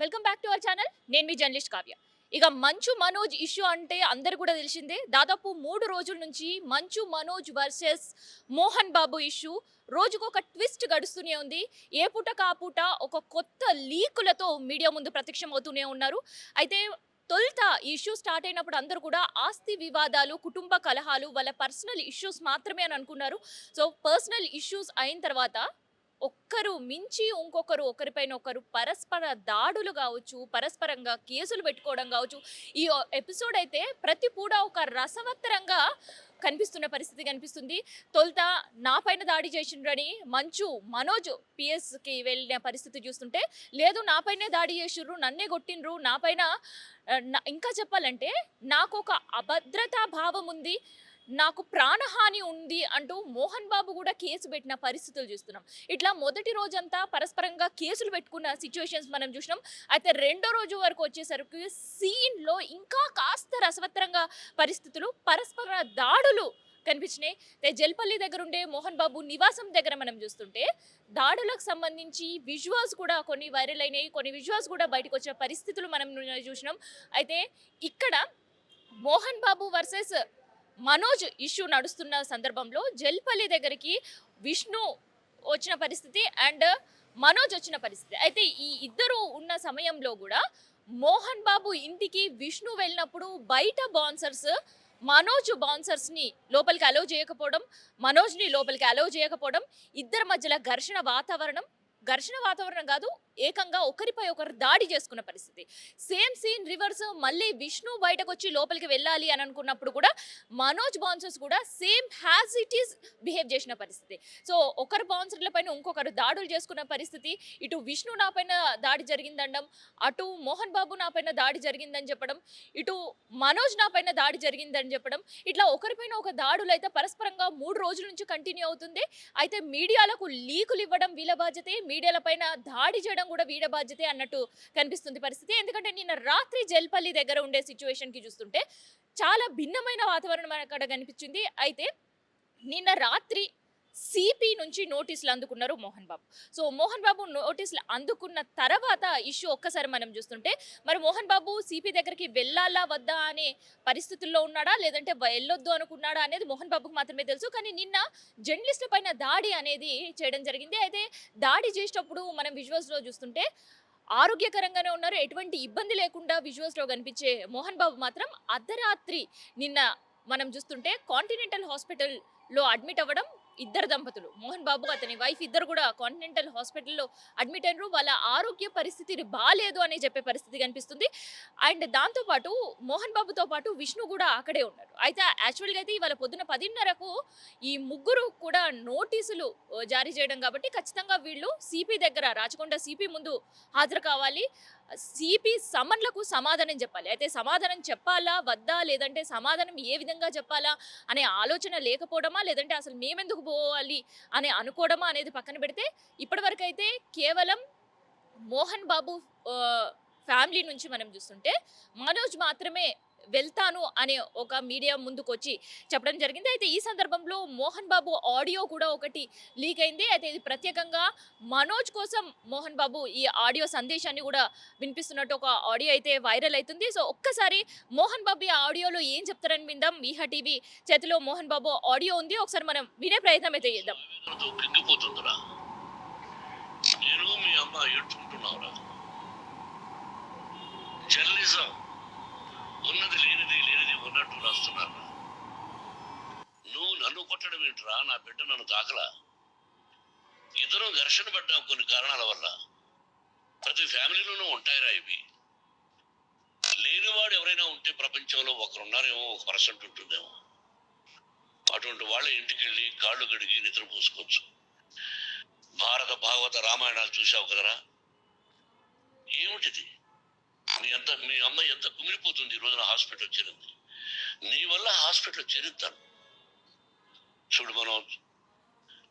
Welcome back to our channel. నేను మీ journalist Kavya. ఇక Manchu Manoj issue అంటే అందరు కూడా తెలిసిందే. దాదాపు 3 రోజుల నుంచి మంచు మనోజ్ వర్సెస్ మోహన్ బాబు ఇష్యూ రోజుకొక ట్విస్ట్ గడుస్తూనే ఉంది. ఏ పూటకు ఆ పూట ఒక కొత్త లీకులతో మీడియా ముందు ప్రత్యక్షం అవుతూనే ఉన్నారు. అయితే తొలుత ఈ ఇష్యూ స్టార్ట్ అయినప్పుడు అందరూ కూడా ఆస్తి వివాదాలు, కుటుంబ కలహాలు, వాళ్ళ పర్సనల్ ఇష్యూస్ మాత్రమే అని అనుకున్నారు. సో పర్సనల్ ఇష్యూస్ అయిన తర్వాత ఒక్కరు మించి ఇంకొకరు ఒకరిపైన ఒకరు పరస్పర దాడులు కావచ్చు, పరస్పరంగా కేసులు పెట్టుకోవడం కావచ్చు. ఈ ఎపిసోడ్ అయితే ప్రతి పూట ఒక రసవత్తరంగా కనిపిస్తున్న పరిస్థితి కనిపిస్తుంది. తొలుత నా పైన దాడి చేసిండ్రని మంచు మనోజ్ పిఎస్కి వెళ్ళిన పరిస్థితి చూస్తుంటే, లేదు నా పైనే దాడి చేసిర్రు, నన్నే కొట్టిండ్రు, నా పైన ఇంకా చెప్పాలంటే నాకు ఒక అభద్రతా భావం ఉంది, నాకు ప్రాణహాని ఉంది అంటూ మోహన్ బాబు కూడా కేసు పెట్టిన పరిస్థితులు చూస్తున్నాం. ఇట్లా మొదటి రోజంతా పరస్పరంగా కేసులు పెట్టుకున్న సిచ్యువేషన్స్ మనం చూసినాం. అయితే రెండో రోజు వరకు వచ్చేసరికి సీన్లో ఇంకా కాస్త రసవత్తరంగా పరిస్థితులు, పరస్పర దాడులు కనిపించినాయి. జల్పల్లి దగ్గర ఉండే మోహన్ బాబు నివాసం దగ్గర మనం చూస్తుంటే దాడులకు సంబంధించి విజువల్స్ కూడా కొన్ని వైరల్ అయినాయి, కొన్ని విజువల్స్ కూడా బయటకు వచ్చిన పరిస్థితులు మనం చూసినాం. అయితే ఇక్కడ మోహన్ బాబు వర్సెస్ మనోజ్ ఇష్యూ నడుస్తున్న సందర్భంలో జల్పల్లి దగ్గరికి విష్ణు వచ్చిన పరిస్థితి అండ్ మనోజ్ వచ్చిన పరిస్థితి. అయితే ఈ ఇద్దరు ఉన్న సమయంలో కూడా మోహన్ బాబు ఇంటికి విష్ణు వెళ్ళినప్పుడు బయట బౌన్సర్స్ మనోజ్ బౌన్సర్స్ని లోపలికి అలౌ చేయకపోవడం, మనోజ్ని లోపలికి అలౌ చేయకపోవడం, ఇద్దరి మధ్యలో ఘర్షణ వాతావరణం కాదు, ఏకంగా ఒకరిపై ఒకరు దాడి చేసుకున్న పరిస్థితి. Same scene reverse. మళ్ళీ విష్ణు బయటకు వచ్చి లోపలికి వెళ్ళాలి అని అనుకున్నప్పుడు కూడా మనోజ్ బౌన్సర్స్ కూడా same as it is behave చేసిన పరిస్థితి. సో ఒకరు బౌన్సర్ల పైన ఇంకొకరు దాడులు చేసుకున్న పరిస్థితి. ఇటు విష్ణు నా పైన దాడి జరిగిందనడం, అటు మోహన్ బాబు నా పైన దాడి జరిగిందని చెప్పడం, ఇటు మనోజ్ నా పైన దాడి జరిగిందని చెప్పడం, ఇట్లా ఒకరిపైన ఒక దాడులు అయితే పరస్పరంగా 3 రోజుల నుంచి కంటిన్యూ అవుతుంది. అయితే మీడియాలకు లీకులు ఇవ్వడం వీళ్ళ బాధ్యతే, మీడియాల పైన దాడి చేయడం కూడా వీళ్ళ బాధ్యతే అన్నట్టు కనిపిస్తుంది పరిస్థితి. ఎందుకంటే నిన్న రాత్రి జల్పల్లి దగ్గర ఉండే సిచ్యువేషన్ కి చూస్తుంటే చాలా భిన్నమైన వాతావరణం అక్కడ కనిపించింది. అయితే నిన్న రాత్రి సిపి నుంచి నోటీసులు అందుకున్నారు మోహన్ బాబు. సో మోహన్ బాబు నోటీసులు అందుకున్న తర్వాత ఇష్యూ ఒక్కసారి మనం చూస్తుంటే, మరి మోహన్ బాబు సిపి దగ్గరికి వెళ్ళాలా వద్దా అనే పరిస్థితుల్లో ఉన్నాడా, లేదంటే వెళ్ళొద్దు అనుకున్నాడా అనేది మోహన్ బాబుకు మాత్రమే తెలుసు. కానీ నిన్న జర్నలిస్టుల పైన దాడి అనేది చేయడం జరిగింది. అయితే దాడి చేసేటప్పుడు మనం విజువల్స్లో చూస్తుంటే ఆరోగ్యకరంగానే ఉన్నారు, ఎటువంటి ఇబ్బంది లేకుండా విజువల్స్లో కనిపించే మోహన్ బాబు మాత్రం అర్ధరాత్రి నిన్న మనం చూస్తుంటే కాంటినెంటల్ హాస్పిటల్లో అడ్మిట్ అవ్వడం. ఇద్దరు దంపతులు మోహన్ బాబు అతని వైఫ్ ఇద్దరు కూడా కాంటినెంటల్ హాస్పిటల్లో అడ్మిట్ అయినారు. వాళ్ళ ఆరోగ్య పరిస్థితి బాలేదు అని చెప్పే పరిస్థితి కనిపిస్తుంది. అండ్ దాంతోపాటు మోహన్ బాబుతో పాటు విష్ణు కూడా అక్కడే ఉన్నారు. అయితే యాక్చువల్గా అయితే ఇవాళ పొద్దున 10:30కు ఈ ముగ్గురు కూడా నోటీసులు జారీ చేయడం కాబట్టి ఖచ్చితంగా వీళ్ళు సిపి దగ్గర, రాచకొండ సిపి ముందు హాజరు కావాలి. సిపి సమన్లకు సమాధానం చెప్పాలి. అయితే సమాధానం చెప్పాలా వద్దా, లేదంటే సమాధానం ఏ విధంగా చెప్పాలా అనే ఆలోచన లేకపోవడమా, లేదంటే అసలు మేమెందుకు పోవాలి అని అనుకోవడమా అనేది పక్కన పెడితే, ఇప్పటివరకైతే కేవలం మోహన్ బాబు ఫ్యామిలీ నుంచి మనం చూస్తుంటే మనోజ్ మాత్రమే వెళ్తాను అనే ఒక మీడియా ముందుకొచ్చి చెప్పడం జరిగింది. అయితే ఈ సందర్భంలో మోహన్ బాబు ఆడియో కూడా ఒకటి లీక్ అయింది. అయితే ఇది ప్రత్యేకంగా మనోజ్ కోసం మోహన్ బాబు ఈ ఆడియో సందేశాన్ని కూడా వినిపిస్తున్నట్టు ఒక ఆడియో అయితే వైరల్ అవుతుంది. సో ఒక్కసారి మోహన్ బాబు ఈ ఆడియోలో ఏం చెప్తారని విందాం. మీహా టీవీ చేతిలో మోహన్ బాబు ఆడియో ఉంది, ఒకసారి మనం వినే ప్రయత్నం అయితే చేద్దాం. జర్నలిజం ఉన్నది లేనిది ఉన్నట్టు రాస్తున్నారు. నువ్వు నన్ను కొట్టడం ఏంట్రా, నా బిడ్డ నన్ను తాకలా. ఇద్దరం ఘర్షణ పడ్డాం కొన్ని కారణాల వల్ల. ప్రతి ఫ్యామిలీలోనూ ఉంటాయిరా ఇవి. లేనివాడు ఎవరైనా ఉంటే ప్రపంచంలో ఒకరున్నారేమో, 1% ఉంటుందేమో. అటువంటి వాళ్ళ ఇంటికి వెళ్ళి కాళ్ళు గడిగి నిద్ర పూసుకోవచ్చు. భారత భాగవత రామాయణాలు చూసావు కదరా, ఏమిటిది? మీ అమ్మాయి ఎంత కుమిలిపోతుంది ఈ రోజున హాస్పిటల్ చేరింది. నీ వల్ల హాస్పిటల్ చేరుతాను. చూడు మనోజ్,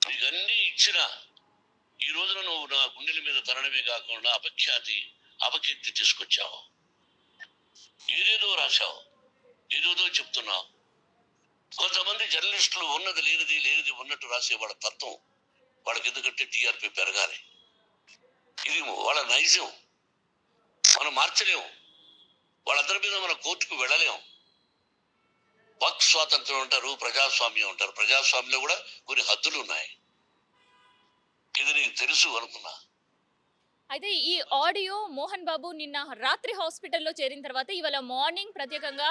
నీకు అన్నీ ఇచ్చిన ఈ రోజున నువ్వు నా గుండెల మీద తరణమే కాకుండా అపకీర్తి తీసుకొచ్చావు. ఏదేదో రాశావు, ఏదేదో చెప్తున్నావు. కొంతమంది జర్నలిస్టులు ఉన్నది లేనిది ఉన్నట్టు రాసే వాళ్ళ తత్వం వాళ్ళకి, ఎందుకంటే టీఆర్పీ పెరగాలి. ఇది వాళ్ళ నైజం. మనం మార్చలేము. వాళ్ళందరి మీద మన కోర్టుకు వెళ్ళలేము. వాక్ స్వాతంత్రం అంటారు, ప్రజాస్వామ్యం అంటారు. ప్రజాస్వామ్యంలో కూడా కొన్ని హద్దులు ఉన్నాయి. ఇది నీకు తెలుసు అనుకున్నా. అయితే ఈ ఆడియో మోహన్ బాబు నిన్న రాత్రి హాస్పిటల్‌లో చేరిన తర్వాత ఇవాళ మార్నింగ్ ప్రత్యేకంగా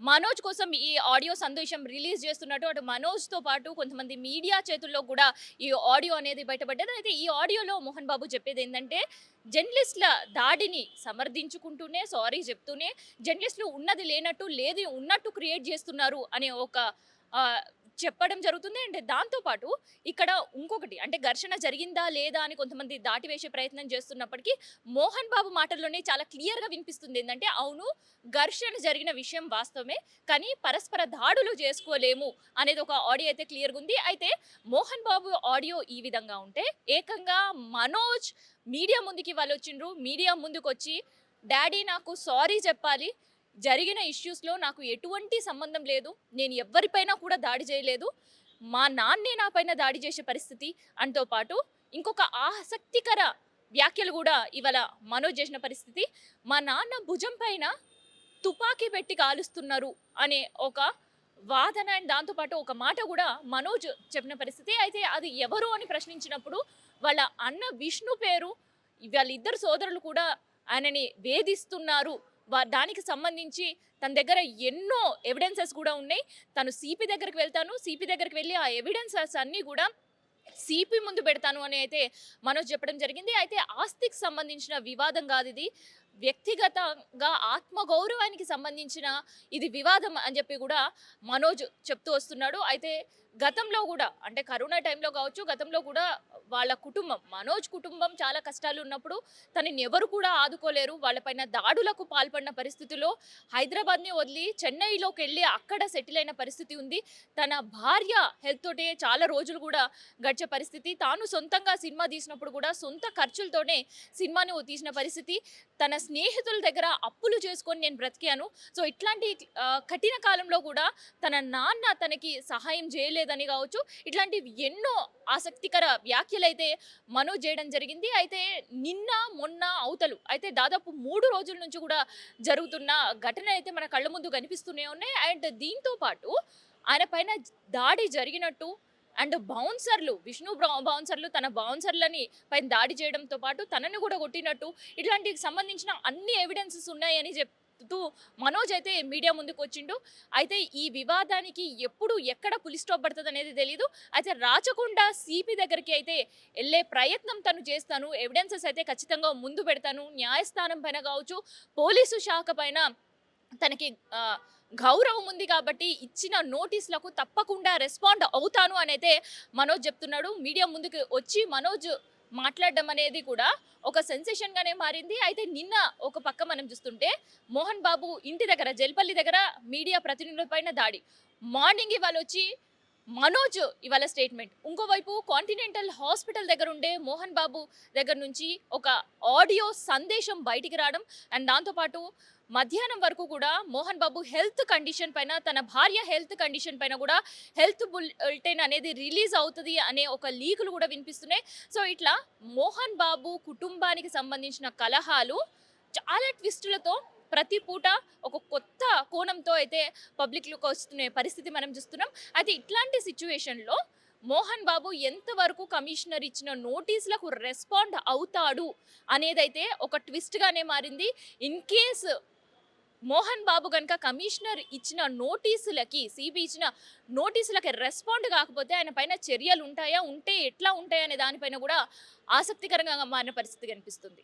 మనోజ్ కోసం ఈ ఆడియో సందేశం రిలీజ్ చేస్తున్నట్టు అటు మనోజ్‌తో పాటు కొంతమంది మీడియా చేతుల్లో కూడా ఈ ఆడియో అనేది బయటపడ్డది. అయితే ఈ ఆడియోలో మోహన్ బాబు చెప్పేదేందంటే, జర్నలిస్ట్‌ల దాడిని సమర్థించుకుంటూనే, సారీ చెప్తూనే, జర్నలిస్ట్‌లు ఉన్నది లేనట్టు, లేది ఉన్నట్టు క్రియేట్ చేస్తున్నారు అనే ఒక ఆహ్, చెప్పడం జరుగుతుంది. అండ్ దాంతో పాటు ఇక్కడ ఇంకొకటి అంటే ఘర్షణ జరిగిందా లేదా అని కొంతమంది దాటివేసే ప్రయత్నం చేస్తున్నప్పటికీ మోహన్ బాబు మాటల్లోనే చాలా క్లియర్‌గా వినిపిస్తుంది ఏందంటే, అవును ఘర్షణ జరిగిన విషయం వాస్తవమే. కానీ పరస్పర దాడులు చేసుకోలేము అనేది ఒక ఆడియో అయితే క్లియర్‌గా ఉంది. అయితే మోహన్ బాబు ఆడియో ఈ విధంగా ఉంటే ఏకంగా మనోజ్ మీడియా ముందుకి వాళ్ళొచ్చిండ్రు. మీడియా ముందుకొచ్చి డాడీ నాకు సారీ చెప్పాలి. జరిగిన ఇష్యూస్‌లో నాకు ఎటువంటి సంబంధం లేదు. నేను ఎవ్వరిపైన కూడా దాడి చేయలేదు. మా నాన్నే నా పైన దాడి చేసే పరిస్థితి అంతో పాటు ఇంకొక ఆసక్తికర వ్యాఖ్యలు గూడా ఇవాళ మనోజ్ చేసిన పరిస్థితి. మా నాన్న భుజం పైన తుపాకీ పెట్టి కాలుస్తున్నారు అనే ఒక వాదన అండ్ దాంతో పాటు ఒక మాట గూడా మనోజ్ చెప్పిన పరిస్థితి. అయితే అది ఎవరు అని ప్రశ్నించినప్పుడు వాళ్ళ అన్న విష్ణు పేరు వాళ్ళిద్దరు సోదరులు కూడా ఆయనని వేధిస్తున్నారు. దానికి సంబంధించి తన దగ్గర ఎన్నో ఎవిడెన్సెస్ కూడా ఉన్నాయి. తను సీపీ దగ్గరికి వెళ్తాను. సీపీ దగ్గరికి వెళ్లి ఆ ఎవిడెన్సెస్ అన్నీ గూడా సీపీ ముందు పెడతాను అని అయితే మనోజ్ చెప్పడం జరిగింది. అయితే ఆస్తికి సంబంధించిన వివాదం కాదిది. వ్యక్తిగతంగా ఆత్మగౌరవానికి సంబంధించిన ఇది వివాదం అని చెప్పి కూడా మనోజ్ చెప్తూ వస్తున్నాడు. అయితే గతంలో కూడా అంటే కరోనా టైంలో కావచ్చు, గతంలో కూడా వాళ్ళ కుటుంబం, మనోజ్ కుటుంబం చాలా కష్టాలు ఉన్నప్పుడు తనని ఎవరు కూడా ఆదుకోలేరు. వాళ్ళపైన దాడులకు పాల్పడిన పరిస్థితిలో హైదరాబాద్‌ని వదిలి చెన్నైలోకి వెళ్ళి అక్కడ సెటిల్ అయిన పరిస్థితి ఉంది. తన భార్య హెల్త్ తోటే చాలా రోజులు కూడా గడిచే పరిస్థితి. తాను సొంతంగా సినిమా తీసినప్పుడు కూడా సొంత ఖర్చులతోనే సినిమాని తీసిన పరిస్థితి. తన స్నేహితుల దగ్గర అప్పులు చేసుకొని నేను బ్రతికాను. సో, ఇట్లాంటి కఠిన కాలంలో కూడా తన నాన్న తనకి సహాయం చేయలేదని కావచ్చు. ఇట్లాంటివి ఎన్నో ఆసక్తికర వ్యాఖ్యలైతే మనోజ్ చేయడం జరిగింది. అయితే నిన్న, మొన్న అవతలు అయితే దాదాపు 3 రోజుల నుంచి కూడా జరుగుతున్న ఘటనలైతే మన కళ్ళ ముందు కనిపిస్తూనే ఉన్నాయి. అండ్ దీంతో పాటు ఆయన పైన దాడి జరిగినట్టు అండ్ బౌన్సర్లు బౌన్సర్లు తన బౌన్సర్లని పైన దాడి చేయడంతో పాటు తనని కూడా కొట్టినట్టు ఇట్లాంటికి సంబంధించిన అన్ని ఎవిడెన్సెస్ ఉన్నాయని చెప్తూ మనోజ్ అయితే మీడియా ముందుకు వచ్చిండు. అయితే ఈ వివాదానికి ఎప్పుడు ఎక్కడ పులి స్టాప్ పడుతుంది అనేది తెలియదు. అయితే రాచకొండ సిపి దగ్గరికి అయితే వెళ్ళే ప్రయత్నం తను చేస్తాను. ఎవిడెన్సెస్ అయితే ఖచ్చితంగా ముందు పెడతాను. న్యాయస్థానం పైన కావచ్చు, పోలీసు శాఖ పైన తనకి గౌరవం ఉంది కాబట్టి ఇచ్చిన నోటీసులకు తప్పకుండా రెస్పాండ్ అవుతాను అనైతే మనోజ్ చెప్తున్నాడు. మీడియా ముందుకు వచ్చి మనోజ్ మాట్లాడడం అనేది కూడా ఒక సెన్సేషన్ గానే మారింది. అయితే నిన్న ఒక పక్క మనం చూస్తుంటే మోహన్ బాబు ఇంటి దగ్గర జల్పల్లి దగ్గర మీడియా ప్రతినిధుల పైన దాడి. మార్నింగ్ ఇవాళ వచ్చి మనోజ్ ఇవాళ స్టేట్మెంట్. ఇంకోవైపు కాంటినెంటల్ హాస్పిటల్ దగ్గర ఉండే మోహన్ బాబు దగ్గర నుంచి ఒక ఆడియో సందేశం బయటికి రావడం అండ్ దాంతోపాటు మధ్యాహ్నం వరకు కూడా మోహన్ బాబు హెల్త్ కండిషన్ పైన, తన భార్య హెల్త్ కండిషన్ పైన కూడా హెల్త్ బులెటిన్ అనేది రిలీజ్ అవుతుంది అనే ఒక లీకులు కూడా వినిపిస్తున్నాయి. సో ఇట్లా మోహన్ బాబు కుటుంబానికి సంబంధించిన కలహాలు చాలా ట్విస్టులతో ప్రతి పూట ఒక కొత్త కోణంతో అయితే పబ్లిక్‌లోకి వస్తున్న పరిస్థితి మనం చూస్తున్నాం. అయితే ఇట్లాంటి సిట్యుయేషన్‌లో మోహన్ బాబు ఎంతవరకు కమిషనర్ ఇచ్చిన నోటీసులకు రెస్పాండ్ అవుతాడు అనేదైతే ఒక ట్విస్ట్‌గానే మారింది. ఇన్ కేస్ మోహన్ బాబు గనుక కమిషనర్ ఇచ్చిన నోటీసులకి, సిబి ఇచ్చిన నోటీసులకి రెస్పాండ్ కాకపోతే ఆయన పైన చర్యలు ఉంటాయా? ఉంటే ఎట్లా ఉంటాయనే దానిపైన కూడా ఆసక్తికరంగా మారిన పరిస్థితి కనిపిస్తుంది.